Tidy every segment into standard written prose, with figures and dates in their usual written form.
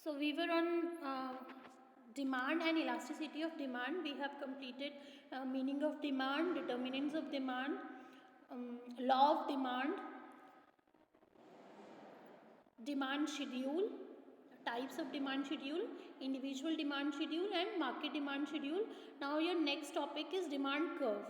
So we were on demand and elasticity of demand. We have completed meaning of demand, determinants of demand, law of demand, demand schedule, types of demand schedule, individual demand schedule and market demand schedule. Now your next topic is demand curve.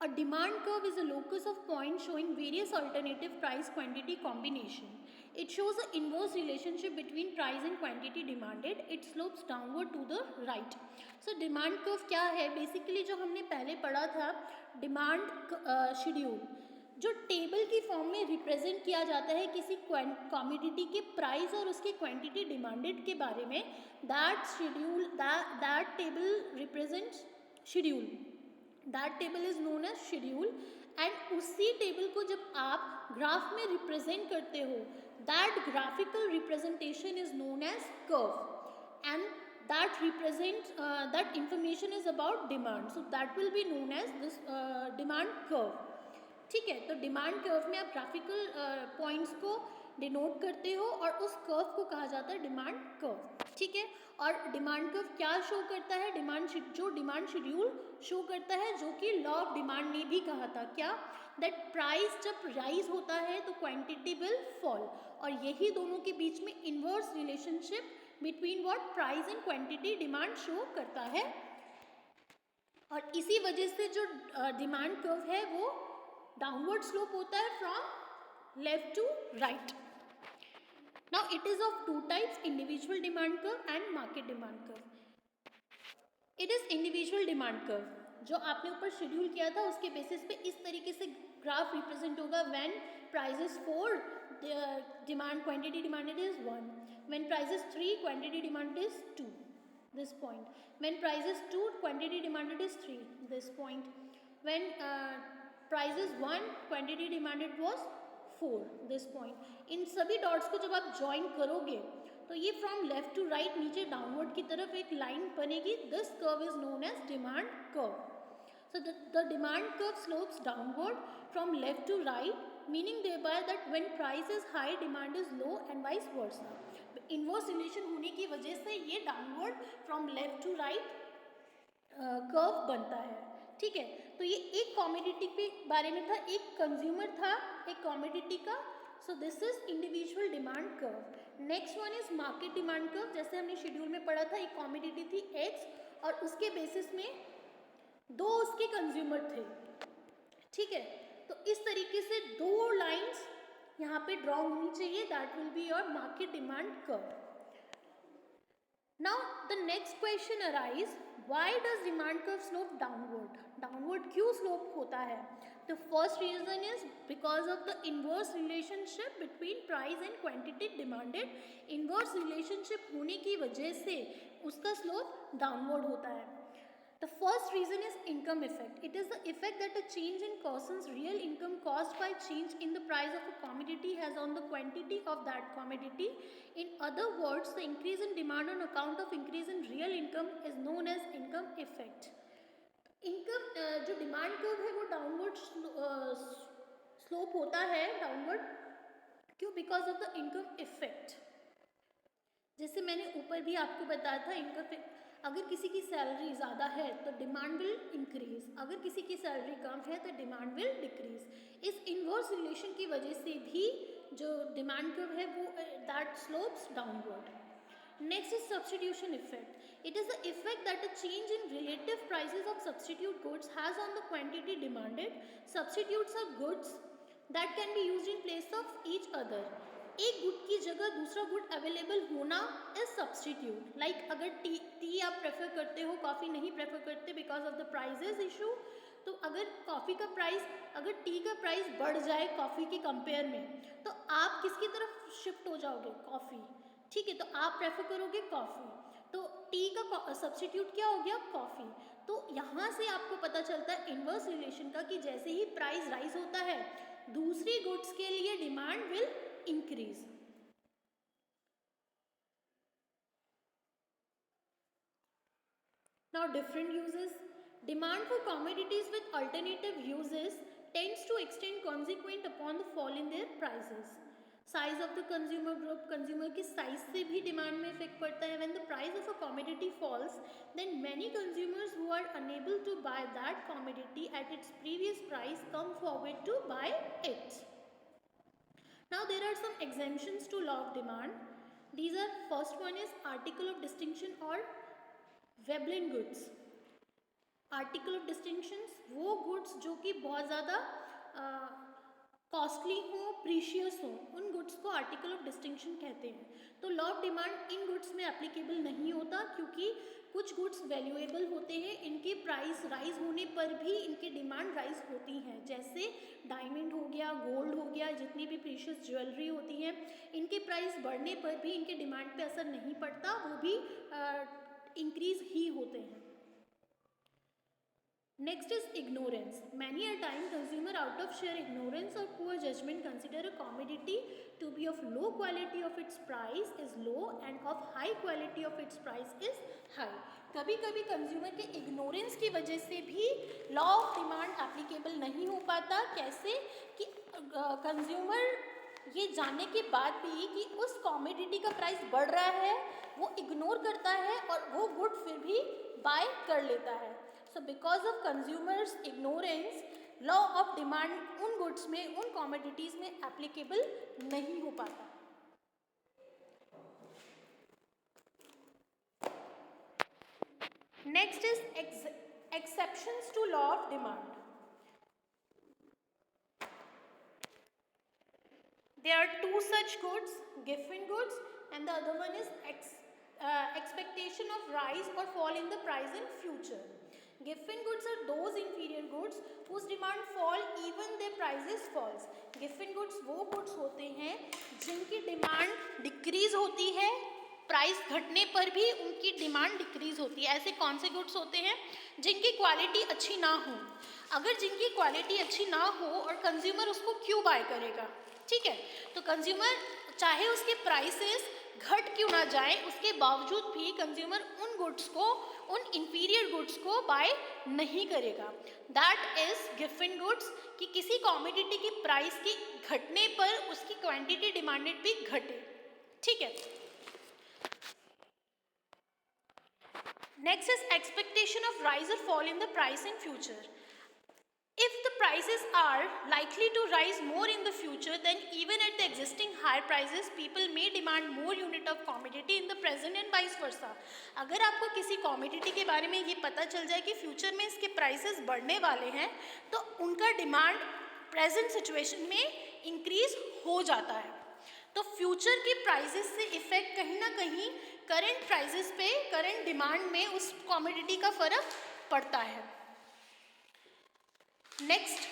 A demand curve is a locus of points showing various alternative price quantity combination. It shows an inverse relationship between price and quantity demanded. It slopes downward to the right. So demand curve क्या है? Basically जो हमने पहले पढ़ा था demand schedule, जो table की form में रिप्रेजेंट किया जाता है किसी कॉमोडिटी के प्राइस और उसकी क्वांटिटी डिमांडेड के बारे में, that schedule that table represents schedule, that table is known as schedule. And उसी टेबल को जब आप ग्राफ में रिप्रेजेंट करते हो, that graphical representation is known as curve and that represents that information is about demand, so that will be known as this demand curve. ठीक है, तो डिमांड कर्व में आप ग्राफिकल पॉइंट्स को डिनोट करते हो और उस कर्व को कहा जाता है डिमांड कर्व. ठीक है, और डिमांड कर्व क्या शो करता है? डिमांड शेड्यूल शो करता है, जो कि लॉ ऑफ डिमांड ने भी कहा था. क्या? दैट प्राइस जब राइज होता है तो क्वांटिटी विल फॉल, और यही दोनों के बीच में inverse relationship between what price and quantity demand show करता है. और इसी वजह से जो डिमांड कर्व है वो डाउनवर्ड स्लोप होता है from left to right. Now it is of two types, individual demand curve and market demand curve. It is individual demand curve, जो आपने ऊपर शेड्यूल किया था उसके बेसिस पे इस तरीके से ग्राफ रिप्रेजेंट होगा. When price is 4, demand quantity demanded is 1. When price is 3, quantity demanded is 2, this point. When price is 2, quantity demanded is 3, this point. When price is 1, quantity demanded was 4, this point. इन सभी dots को जब आप join करोगे तो ये from left to right नीचे downward की तरफ एक लाइन बनेगी. This curve is known as demand curve. So the demand curve slopes downward from left to right, meaning thereby that when price is high, demand is low and vice versa. Inverse relation होने की वजह से ये downward from left to right curve बनता है. ठीक है, तो ये एक कॉमोडिटी के बारे में था, एक कंज्यूमर था एक कॉमोडिटी का. So this is individual demand curve. Next one is market demand curve. जैसे हमने शेड्यूल में पढ़ा था, एक कॉमोडिटी थी एक्स और उसके बेसिस में दो उसके कंज्यूमर थे. ठीक है, तो इस तरीके से दो लाइंस यहाँ पे ड्रॉ होनी चाहिए. That will be your market demand curve. Now the next question arise, why does demand curve slope downward? Downward क्यों स्लोप होता है? The first reason is because of the inverse relationship between price and quantity demanded. Inverse relationship होने की वजह से उसका slope downward होता है. The first reason is income effect. It is the effect that a change in person's real income caused by change in the price of a commodity has on the quantity of that commodity. In other words, the increase in demand on account of increase in real income is known as income effect. Income जो demand curve है वो downward slope होता है downward. क्यों? Because of the income effect. जैसे मैंने ऊपर भी आपको बताया था, इनकम, अगर किसी की सैलरी ज़्यादा है तो डिमांड विल इंक्रीज, अगर किसी की सैलरी कम है तो डिमांड विल डिक्रीज. इस इनवर्स रिलेशन की वजह से भी जो डिमांड कर्व है वो that slopes downward. Next is substitution effect. It is the effect that a change in relative prices of substitute goods has on the quantity demanded. Substitutes are goods that can be used in place of each other. एक good की जगह दूसरा good available होना is substitute. Like अगर tea आप prefer करते हो, coffee नहीं प्रेफर करते because of the prices issue, तो अगर कॉफ़ी का प्राइस, अगर टी का प्राइस बढ़ जाए कॉफ़ी के कंपेयर में, तो आप किसकी तरफ शिफ्ट हो जाओगे? कॉफ़ी. ठीक है, तो आप प्रेफर करोगे कॉफ़ी, तो टी का सब्स्टिट्यूट क्या हो गया? कॉफ़ी. तो यहाँ से आपको पता चलता है इनवर्स रिलेशन का कि जैसे ही प्राइस राइज होता है दूसरी गुड्स के लिए demand will increase. Now different uses. Demand for commodities with alternative uses tends to extend consequent upon the fall in their prices. Size of the consumer group, consumer की size से भी demand में effect पड़ता है. When the price of a commodity falls then many consumers who are unable to buy that commodity at its previous price come forward to buy it. Now there are some exemptions to law of demand. These are, first one is article of distinction or Veblen goods. Article of distinctions वो goods जो कि बहुत ज़्यादा costly हो, precious हो, उन goods को article of distinction कहते हैं. तो law of demand in goods में एप्लीकेबल नहीं होता क्योंकि कुछ गुड्स वैल्यूएबल होते हैं, इनके प्राइस राइज होने पर भी इनकी डिमांड राइज होती है. जैसे डायमंड हो गया, गोल्ड हो गया, जितनी भी प्रीशियस ज्वेलरी होती है, इनके प्राइस बढ़ने पर भी इनके डिमांड पे असर नहीं पड़ता, वो भी इंक्रीज ही होते हैं. Next is ignorance. Many a time consumer out of sheer ignorance or poor judgment consider a commodity to be of low quality of its price is low and of high quality of its price is high. कभी कभी consumer के ignorance की वजह से भी law of demand applicable नहीं हो पाता. कैसे कि कंज्यूमर ये जानने के बाद भी कि उस कॉमोडिटी का प्राइस बढ़ रहा है वो इग्नोर करता है और वो गुड फिर भी बाय कर लेता है. So because of consumers ignorance, law of demand उन गुड्स में, उन कॉमोडिटीज़ में एप्लीकेबल नहीं हो पाता. Next is exceptions to law of demand. There are two such goods, given goods, and the other one is expectation of rise or fall in the price in future. Given goods are those inferior goods whose demand fall even their prices falls. Given goods वो goods होते हैं जिनकी demand decrease होती है, price घटने पर भी उनकी डिमांड डिक्रीज होती है. ऐसे कौन से गुड्स होते हैं? जिनकी क्वालिटी अच्छी ना हो. अगर जिनकी क्वालिटी अच्छी ना हो और कंज्यूमर उसको क्यों बाय करेगा? ठीक है, तो कंज्यूमर चाहे उसके प्राइसेस घट क्यों ना जाए, उसके बावजूद भी कंज्यूमर उन गुड्स को, उन इंफीरियर गुड्स को बाय नहीं करेगा. दैट इज गिवन गुड्स, कि किसी कॉमोडिटी की प्राइस की घटने पर उसकी क्वांटिटी डिमांडेड भी घटे. ठीक है. Next is expectation of rise और fall in the price in future. If the prices are likely to rise more in the future, then even at the existing higher prices, people may demand more unit of commodity in the present and vice versa. अगर आपको किसी commodity के बारे में ये पता चल जाए कि फ्यूचर में इसके प्राइसेस बढ़ने वाले हैं, तो उनका डिमांड प्रेजेंट सिचुएशन में इंक्रीज हो जाता है. तो फ्यूचर की प्राइसेस से इफेक्ट कहीं ना कहीं करंट प्राइसेस पे, करंट डिमांड में उस कॉमोडिटी का फर्क पड़ता है. Next,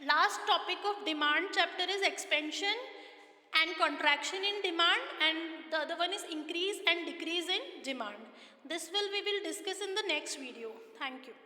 last topic of demand chapter is expansion and contraction in demand, and the other one is increase and decrease in demand. This we will discuss in the next video. Thank you.